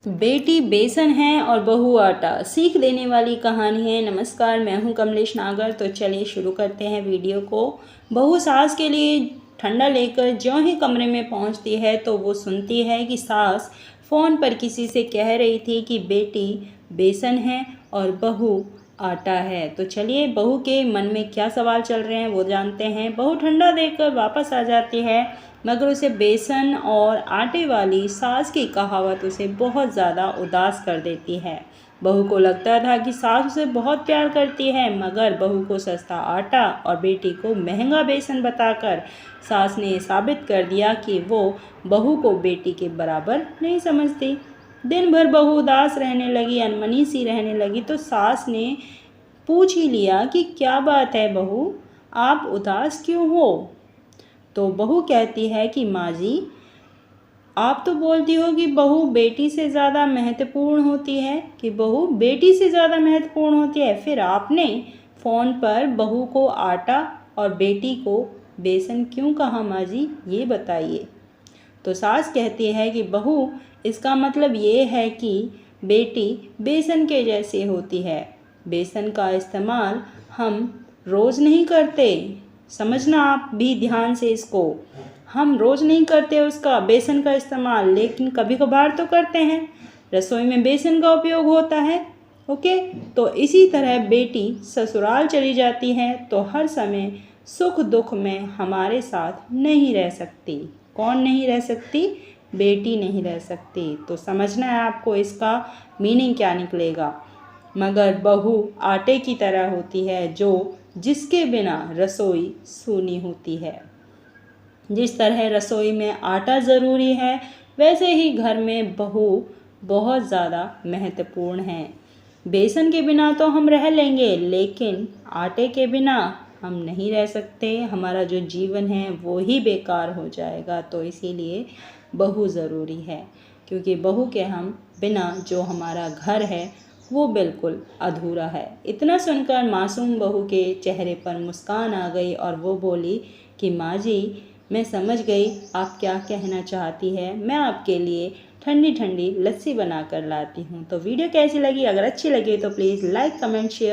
बेटी बेसन है और बहू आटा, सीख देने वाली कहानी है। नमस्कार, मैं हूं कमलेश नागर। तो चलिए शुरू करते हैं वीडियो को। बहू सास के लिए ठंडा लेकर ज्यों ही कमरे में पहुंचती है तो वो सुनती है कि सास फ़ोन पर किसी से कह रही थी कि बेटी बेसन है और बहू आटा है। तो चलिए बहू के मन में क्या सवाल चल रहे हैं वो जानते हैं। बहू ठंडा देकर वापस आ जाती है, मगर उसे बेसन और आटे वाली सास की कहावत उसे बहुत ज़्यादा उदास कर देती है। बहू को लगता था कि सास उसे बहुत प्यार करती है, मगर बहू को सस्ता आटा और बेटी को महंगा बेसन बताकर सास ने साबित कर दिया कि वो बहू को बेटी के बराबर नहीं समझती। दिन भर बहू उदास रहने लगी, अनमनी सी रहने लगी। तो सास ने पूछ ही लिया कि क्या बात है बहू, आप उदास क्यों हो? तो बहू कहती है कि माँ जी, आप तो बोलती हो कि बहू बेटी से ज़्यादा महत्वपूर्ण होती है, कि बहू बेटी से ज़्यादा महत्वपूर्ण होती है। फिर आपने फ़ोन पर बहू को आटा और बेटी को बेसन क्यों कहा माँ जी, ये बताइए। तो सास कहती है कि बहू, इसका मतलब ये है कि बेटी बेसन के जैसे होती है। बेसन का इस्तेमाल हम रोज़ नहीं करते, समझना आप भी ध्यान से इसको। हम रोज़ नहीं करते उसका बेसन का इस्तेमाल, लेकिन कभी कभार तो करते हैं। रसोई में बेसन का उपयोग होता है। ओके, तो इसी तरह बेटी ससुराल चली जाती है तो हर समय सुख दुख में हमारे साथ नहीं रह सकती। कौन नहीं रह सकती? बेटी नहीं रह सकती। तो समझना है आपको इसका मीनिंग क्या निकलेगा। मगर बहू आटे की तरह होती है, जो जिसके बिना रसोई सूनी होती है। जिस तरह रसोई में आटा ज़रूरी है, वैसे ही घर में बहू बहुत ज़्यादा महत्वपूर्ण है। बेसन के बिना तो हम रह लेंगे, लेकिन आटे के बिना हम नहीं रह सकते। हमारा जो जीवन है वो ही बेकार हो जाएगा। तो इसीलिए बहू ज़रूरी है, क्योंकि बहू के हम बिना जो हमारा घर है वो बिल्कुल अधूरा है। इतना सुनकर मासूम बहू के चेहरे पर मुस्कान आ गई और वो बोली कि माँ जी, मैं समझ गई आप क्या कहना चाहती है। मैं आपके लिए ठंडी ठंडी लस्सी बना कर लाती हूँ। तो वीडियो कैसी लगी? अगर अच्छी लगी तो प्लीज़ लाइक, कमेंट, शेयर